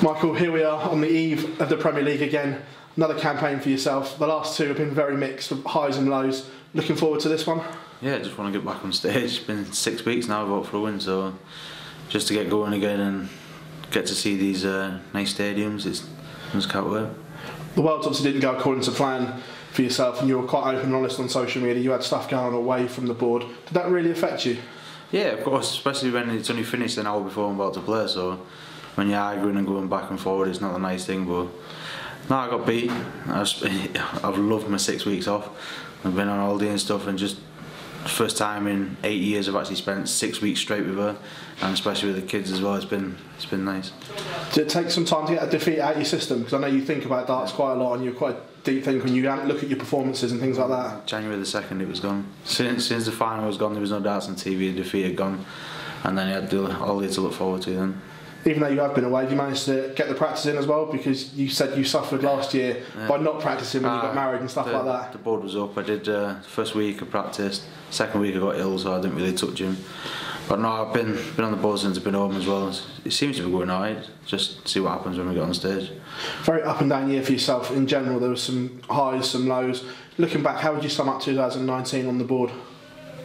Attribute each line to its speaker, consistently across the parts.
Speaker 1: Michael, here we are on the eve of the Premier League again. Another campaign for yourself. The last two have been very mixed, with highs and lows. Looking forward to this one?
Speaker 2: Yeah, just want to get back on stage. It's been 6 weeks now without for a win, so just to get going again and get to see these nice stadiums, it's can't wait.
Speaker 1: The Worlds obviously didn't go according to plan for yourself, and you were quite open and honest on social media. You had stuff going on away from the board. Did that really affect you?
Speaker 2: Yeah, of course, especially when it's only finished an hour before I'm about to play, so when you're arguing and going back and forward, it's not a nice thing. But no, I got beat. I've loved my 6 weeks off. I've been on holiday and stuff, and just first time in 8 years I've actually spent 6 weeks straight with her, and especially with the kids as well. It's been nice.
Speaker 1: Did it take some time to get a defeat out of your system? Because I know you think about darts quite a lot, and you're quite a deep thinker when you look at your performances and things like that.
Speaker 2: January the 2nd, it was gone. Since the final was gone, there was no darts on TV. The defeat had gone, and then you had the holiday to look forward to then.
Speaker 1: Even though you have been away, have you managed to get the practice in as well? Because you said you suffered last year by not practicing when you got married and stuff like that.
Speaker 2: The board was up. I did the first week I practiced. Second week I got ill, so I didn't really touch him. But no, I've been on the board since I've been home as well. It seems to be going alright. Just see what happens when we get on stage.
Speaker 1: Very up and down year for yourself in general. There were some highs, some lows. Looking back, how would you sum up 2019 on the board?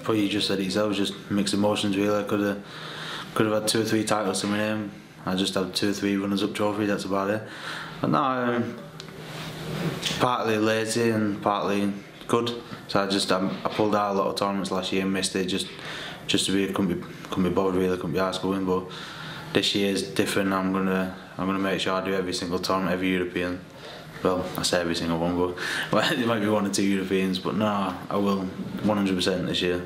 Speaker 2: Probably you just said it yourself. Just mixed emotions really. I could have had 2 or 3 titles to my name. I just had 2 or 3 runners-up trophies, that's about it. But no, partly lazy and partly good. So I pulled out a lot of tournaments last year and missed it just to be couldn't be bothered really, couldn't be asked going. But this year's different. I'm gonna make sure I do every single tournament, every European. Well, I say every single one, but there might be 1 or 2 Europeans. But no, I will 100% this year.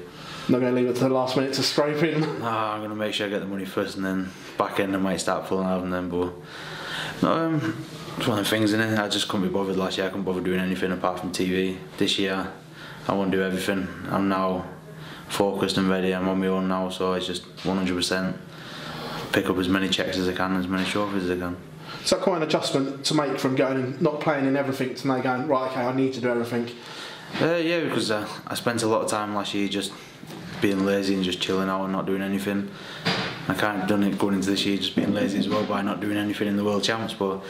Speaker 1: Not going to leave it to the last minute to scrape in.
Speaker 2: No, I'm going to make sure I get the money first, and then back end I might start pulling out of them. But no, it's one of the things, innit? I just couldn't be bothered last year. I couldn't bother doing anything apart from TV. This year, I want to do everything. I'm now focused and ready. I'm on my own now, so it's just 100% pick up as many checks as I can, as many trophies as I can.
Speaker 1: Is that quite an adjustment to make from going and not playing in everything to now going, right, okay, I need to do everything?
Speaker 2: Yeah, because I spent a lot of time last year just being lazy and just chilling out and not doing anything. I kind of done it going into this year, just being lazy as well by not doing anything in the World Champs. But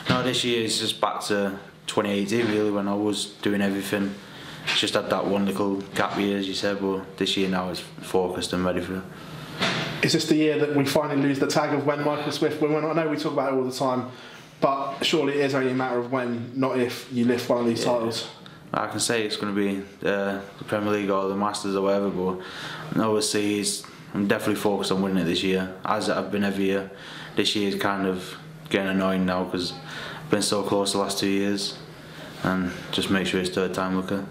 Speaker 2: no, this year it's just back to 2018 really, when I was doing everything. It's just had that one little gap year, as you said, but this year now it's focused and ready for it.
Speaker 1: Is this the year that we finally lose the tag of when Michael Swift will win? I know we talk about it all the time, but surely it is only a matter of when, not if, you lift one of these titles.
Speaker 2: I can say it's going to be the Premier League or the Masters or whatever, but overseas I'm definitely focused on winning it this year, as I've been every year. This year is kind of getting annoying now because I've been so close the last 2 years, and just make sure it's third time lucky.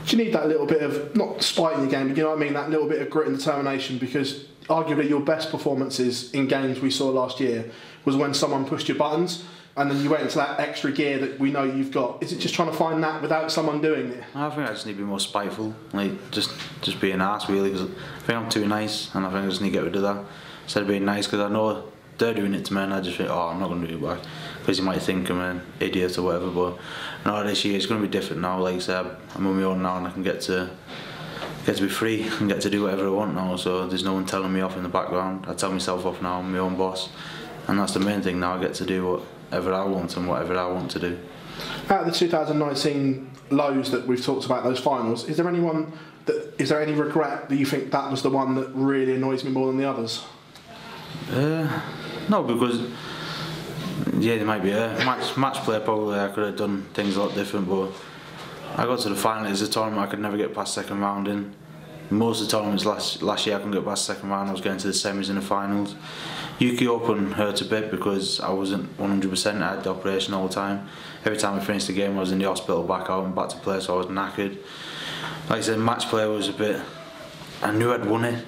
Speaker 1: Do you need that little bit of, not spite in your game, but you know what I mean, that little bit of grit and determination? Because arguably your best performances in games we saw last year was when someone pushed your buttons, and then you went into that extra gear that we know you've got. Is it just trying to find that without someone doing it?
Speaker 2: I think I just need to be more spiteful, like just be an arse really, because I think I'm too nice, and I think I just need to get rid of that instead of being nice, because I know they're doing it to me and I just think, oh, I'm not going to do it back, because you might think I'm an idiot or whatever. But no, this year it's going to be different now. Like I said, I'm on my own now and I can get to be free and get to do whatever I want now, so there's no one telling me off in the background. I tell myself off now, I'm my own boss, and that's the main thing now. I get to do whatever I want and whatever I want to do.
Speaker 1: Out of the 2019 lows that we've talked about, those finals, is there any regret that you think that was the one that really annoys me more than the others?
Speaker 2: No, because yeah, there might be a match play. Probably I could have done things a lot different, but I got to the final. It's a tournament I could never get past second round in. Most of the tournaments last year I couldn't get past second round. I was getting to the semis and the finals. UK Open hurt a bit because I wasn't 100%. I had the operation all the time. Every time I finished the game I was in the hospital, back out and back to play, so I was knackered. Like I said, match play was a bit, I knew I'd won it,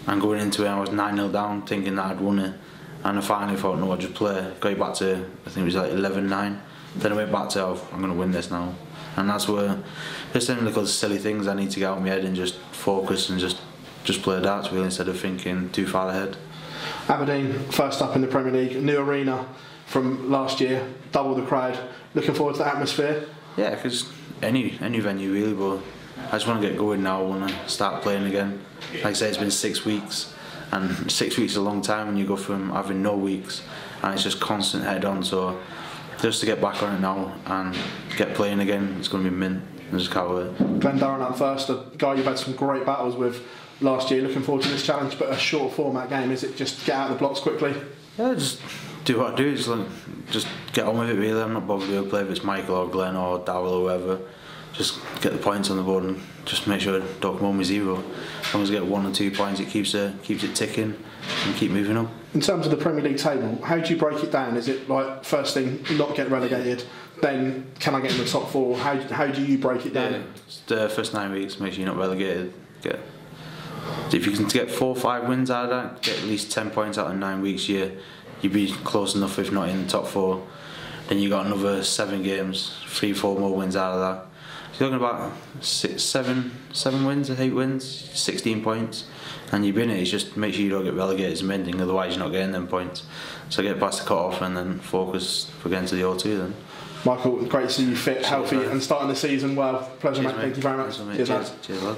Speaker 2: and going into it I was 9-0 down thinking that I'd won it, and I finally thought, no, I'd just play. Got back to, I think it was like 11-9. Then I went back to, oh, I'm going to win this now. And that's where there's some little silly things I need to get out of my head and just focus and just play darts really, instead of thinking too far ahead.
Speaker 1: Aberdeen, first up in the Premier League, new arena from last year, double the crowd. Looking forward to the atmosphere?
Speaker 2: Yeah, because any venue really, but I just want to get going now. I want to start playing again. Like I say, it's been 6 weeks, and 6 weeks is a long time when you go from having no weeks and it's just constant head on. So just to get back on it now and get playing again, it's going to be mint. I just can't wait.
Speaker 1: Glenn Durran up first, a guy you've had some great battles with last year. Looking forward to this challenge, but a short format game. Is it just get out of the blocks quickly?
Speaker 2: Yeah, just do what I do. Just get on with it really. I'm not bothered who I play, if it's Michael or Glenn or Darryl or whoever. Just get the points on the board and just make sure I don't come home with 0. As long as I get 1 or 2 points, it keeps it ticking and keep moving up.
Speaker 1: In terms of the Premier League table, how do you break it down? Is it like first thing, not get relegated, then can I get in the top 4? How do you break it down?
Speaker 2: Yeah, the first 9 weeks, make sure you're not relegated. If you can get 4 or 5 wins out of that, get at least 10 points out in 9 weeks, you'd be close enough, if not in the top 4. Then you got another 7 games, 3 or 4 more wins out of that. So you're talking about 7 wins, 8 wins, 16 points, and you've been it. It's just make sure you don't get relegated as mending, otherwise you're not getting them points. So get past the cut-off and then focus for getting to the O2 then.
Speaker 1: Michael, great to see you fit, healthy, and starting the season well. Pleasure, mate. Thank you very much.
Speaker 2: Cheers, lad.